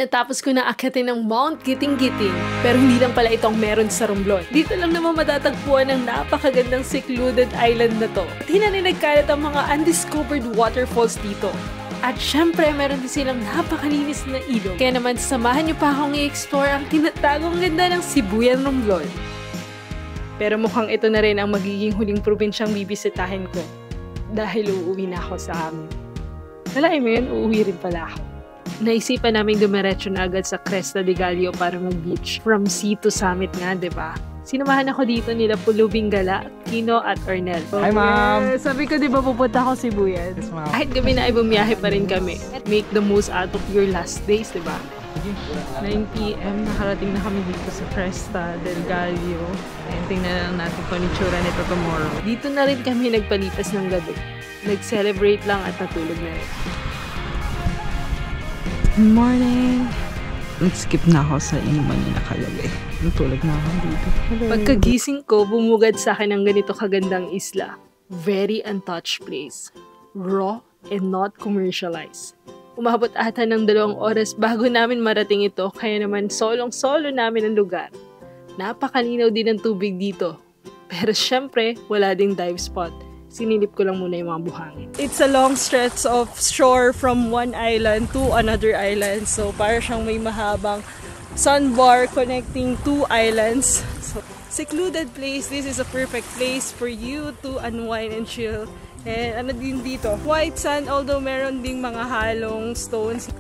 Natapos ko na akyatin ng Mount Giting-Giting, pero hindi lang pala itong meron sa Romblon. Dito lang naman matatagpuan ang napakagandang secluded island na to. At hinanigkalat ang mga undiscovered waterfalls dito. At syempre, meron din silang napakalinis na ilog. Kaya naman, samahan niyo pa akong i-explore ang tinatagong ganda ng Sibuyan, Romblon. Pero mukhang ito na rin ang magiging huling probinsyang bibisitahin ko. Dahil uuwi na ako sa amin. Nalain mo yun, uuwi rin pala ako. Naisipan namin dumiretso na agad sa Cresta de Gallo para mag-beach. From sea to summit nga, diba? Sinamahan ako dito nila Pulubing Gala, Kino at Ornel. Hi, ma'am! Sabi ko, diba pupunta ako Sibuyan? Yes, ma'am. Kahit gabi na ay bumiyahe pa rin kami. Make the most out of your last days, diba? 9 PM, nakarating na kami dito sa Cresta del Gallo. Ayan, tingnan lang natin kung itsura nito tomorrow. Dito na rin kami nagpalipas ng gabi. Nag-celebrate lang at natulog na rin. Good morning! Nag-skip na ako sa inuman niya nakagabi. Natulog na ako dito. Pagkagising ko, bumugad sa akin ang ganito kagandang isla. Very untouched place. Raw and not commercialized. Umabot ata ng 2 oras bago namin marating ito, kaya naman solong-solo namin ang lugar. Napakalinaw din ang tubig dito. Pero syempre, wala ding dive spot. Sinilip ko lang muna yung mga buhangin. It's a long stretch of shore from one island to another island. So, para siyang may mahabang sandbar connecting 2 islands. So, secluded place. This is a perfect place for you to unwind and chill. And ano din dito? White sand, although meron ding mga halong stones.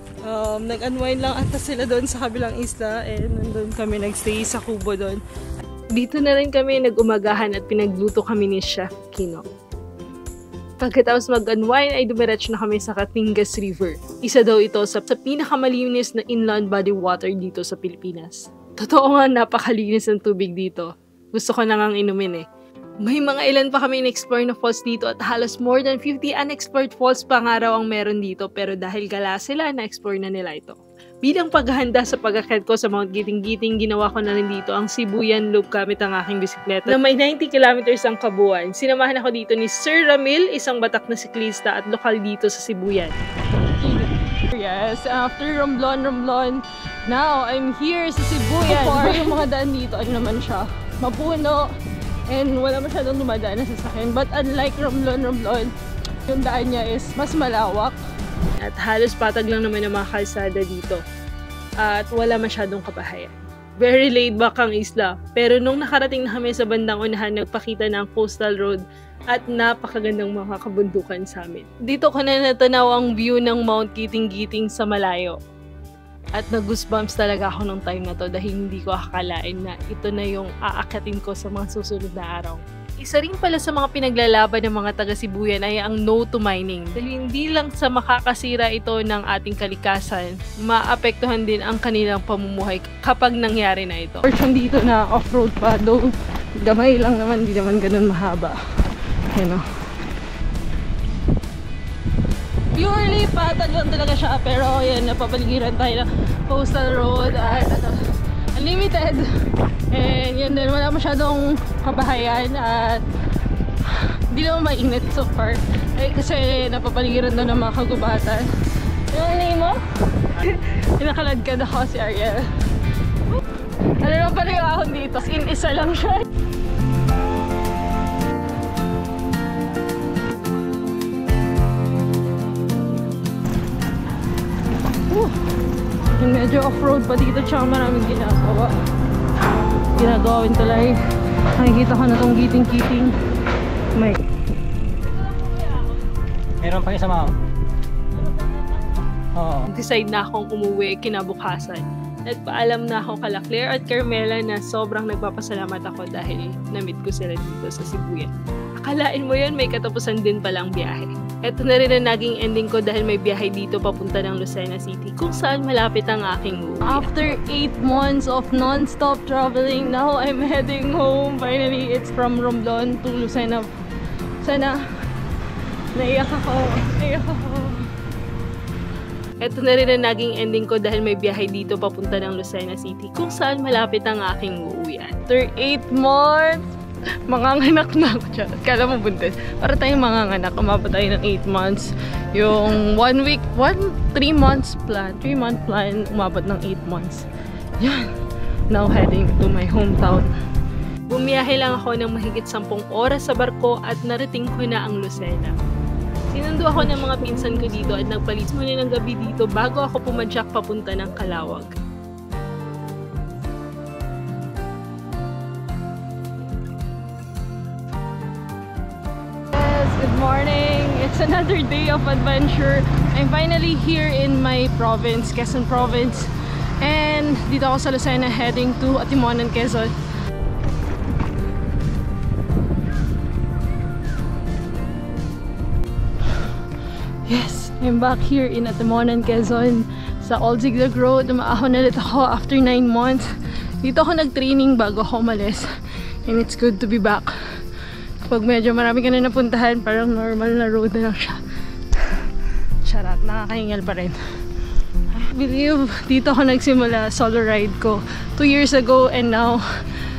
Nag-unwind lang ata sila doon sa kabilang isla. And nandun kami nagstay sa kubo doon. Dito na rin kami nag-umagahan at pinagluto kami ni Chef Kino. Pagkatapos mag-unwind ay dumiretso na kami sa Catingas River. Isa daw ito sa pinakamalinis na inland body water dito sa Pilipinas. Totoo nga, napakalinis ng tubig dito. Gusto ko na ngang inumin eh. May mga ilan pa kami in-explore na falls dito at halos more than 50 unexplored falls pa nga raw ang meron dito, pero dahil gala sila, na-explore na nila ito. Bilang paghahanda sa pag-akyat ko sa Mount Giting-Giting, ginawa ko na rin dito ang Sibuyan Loop gamit ang aking bisikleta na may 90 kilometers ang kabuuan. Sinamahan ako dito ni Sir Ramil, isang batak na siklista at lokal dito sa Sibuyan. Yes, after Romblon, now I'm here sa Sibuyan. Far yung mga daan dito, ano naman siya, mapuno, and wala masyadong dumadaan na sasakyan. But unlike Romblon, yung daan niya is mas malawak. At halos patag lang naman ang mga kalsada dito. At wala masyadong kabahayan. Very laid back ang isla. Pero nung nakarating na kami sa bandang unahan, nagpakita na ang coastal road at napakagandang mga kabundukan sa amin. Dito ko na natanaw ang view ng Mount Giting-Giting sa malayo. At nag-goosebumps talaga ako nung time na to dahil hindi ko akalain na ito na yung aakyatin ko sa mga susunod na araw. Isa rin pala sa mga pinaglalaban ng mga taga-Sibuyan ay ang no to mining. Dahil hindi lang sa makakasira ito ng ating kalikasan, maapektuhan din ang kanilang pamumuhay kapag nangyari na ito. Portion dito na off-road pa, though gamay lang naman, hindi naman ganun mahaba. Yan o. Purely patag lang talaga siya, pero yan, napapaligiran tayo ng coastal road at unlimited. And yun din, wala masyadong kabahayan at hindi naman mainit so far. Kasi napapaligiran doon ng mga kagubatan. Yung name mo? Pinakaladkad ako si Ariel. Ano naman pala yung ahon dito? Isa lang siya. Medyo off-road pa dito, tsaka maraming ginagawin talay. Nakikita ko na tong Giting-Giting. May Meron pa isa, ma'am. Oo. decide na akong umuwi kinabukasan. Nagpaalam na ako kala Claire at Carmela na sobrang nagpapasalamat ako dahil na-meet ko sila dito sa Sibuyan. Akalain mo yun, may katapusan din palang biyahe. Ito na rin ang naging ending ko dahil may biyahe dito papunta ng Lucena City kung saan malapit ang aking uwi. After 8 months of non-stop traveling, now I'm heading home. Finally, it's from Romblon to Lucena. Sana, naiyak ako. Ito na rin ang naging ending ko dahil may biyahe dito papunta ng Lucena City kung saan malapit ang aking uuwian. After 8 months, Manganganak na ako dyan. Kala mo buntis. Para tayong manganganak. Umabot tayo ng 8 months. Yung 1 week, 3 months plan. 3-month plan, umabot ng 8 months. Yan. Now heading to my hometown. Bumiyahe lang ako ng mahigit 10 oras sa barko at narating ko na ang Lucena. Sinundo ako ng mga pinsan ko dito at nagpalis muna ng gabi dito bago ako pumadyak papunta ng Calauag. Yes, good morning! It's another day of adventure. I'm finally here in my province, Quezon Province. And dito ako sa Lucena heading to Atimonan, Quezon. Yes, I'm back here in Atimonan, Quezon sa Old Zigzag Road. Dumaahon na ulit ako after 9 months. Dito ako nag-training bago ako umalis. And it's good to be back. Kapag medyo marami ka na napuntahan, parang normal na road na lang siya. Charot, nakakahingal pa rin. I believe dito ako nagsimula solo ride ko 2 years ago, and now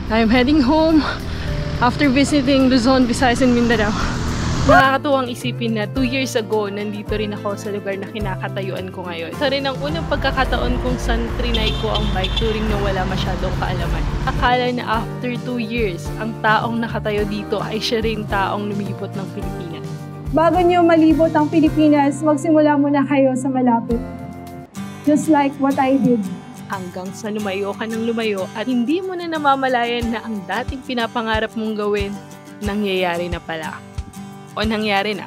I'm heading home after visiting Luzon, Visayas, and Mindanao. Nakakatuwang isipin na 2 years ago, nandito rin ako sa lugar na kinakatayuan ko ngayon. Ito rin ang unang pagkakataon kung saan trinay ko ang bike touring na wala masyadong kaalaman. Akala na after 2 years, ang taong nakatayo dito ay siya rin taong lumilipot ng Pilipinas. Bago niyo malibot ang Pilipinas, magsimula muna kayo sa malapit. Just like what I did. Hanggang sa lumayo ka ng lumayo at hindi mo na namamalayan na ang dating pinapangarap mong gawin, nangyayari na pala. O nangyari na.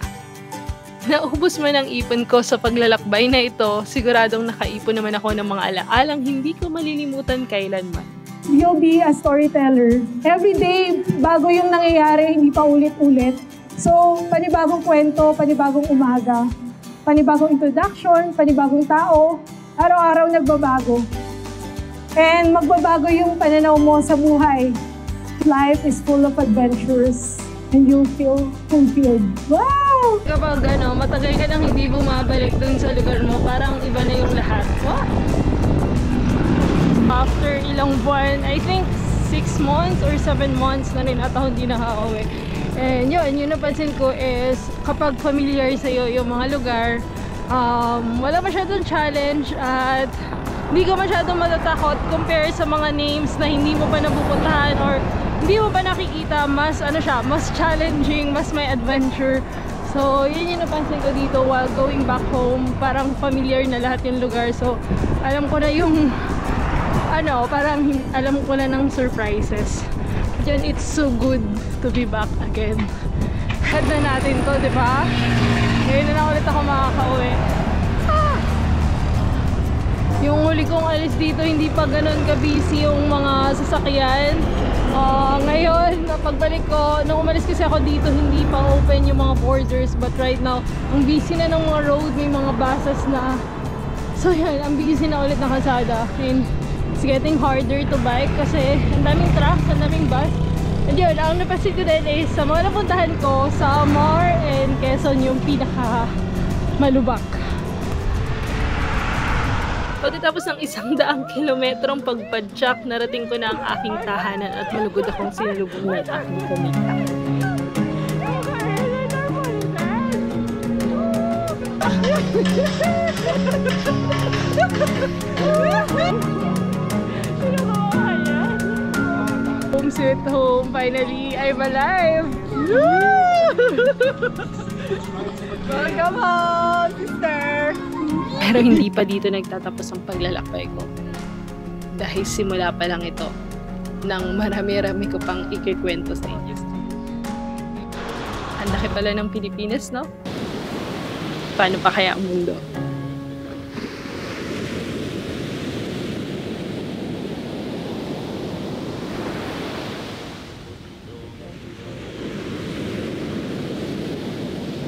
Naubos man ang ipon ko sa paglalakbay na ito, siguradong nakaipon naman ako ng mga alaalang hindi ko malilimutan kailanman. You'll be a storyteller. Every day, bago yung nangyayari, hindi pa ulit-ulit. So, panibagong kwento, panibagong umaga, panibagong introduction, panibagong tao, araw-araw nagbabago. And magbabago yung pananaw mo sa buhay. Life is full of adventures. And you'll feel fulfilled. Wow! Kapag matagal ka nang hindi bumabalik dun sa lugar mo, parang iba na yung lahat. Wow! After ilang buwan, I think 6 months or 7 months na rin ata hindi nakaka-uwi. And yun napansin ko is kapag familiar sa'yo yung mga lugar, wala masyadong challenge at hindi ka masyadong matatakot compare sa mga names na hindi mo pa napupuntahan or hindi mo pa nakikita. Mas mas challenging, mas may adventure. So yun yung napansin ko dito while going back home. Parang familiar na lahat yung lugar, so alam ko na yung parang alam ko na ng surprises. Diyan, it's so good to be back again. Head na natin to, di ba? Ngayon na lang ulit ako makaka-uwi. Yung huli kong alis dito, hindi pa ganun ka-busy yung mga sasakyan. Ngayon, pagbalik ko, nung umalis kasi ako dito, hindi pa open yung mga borders. But right now, ang busy na ng mga road, may mga buses na. So yan, ang busy na ulit ng kalsada. And it's getting harder to bike kasi ang daming truck, ang daming bus. And yun, ang napansin ko din is sa mga napuntahan ko, Samar and Quezon yung pinaka malubak. Pagkatapos ng 100 kilometrong pagpadyak, narating ko na ang aking tahanan at malugod akong sinulubong ng aking kumita. Home sweet home, finally, I'm alive! Welcome home, sister! Pero hindi pa dito nagtatapos ang paglalakbay ko. Dahil simula pa lang ito nang marami-rami ko pang ikikwento sa inyo. Ang laki pala ng Pilipinas, no? Paano pa kaya ang mundo?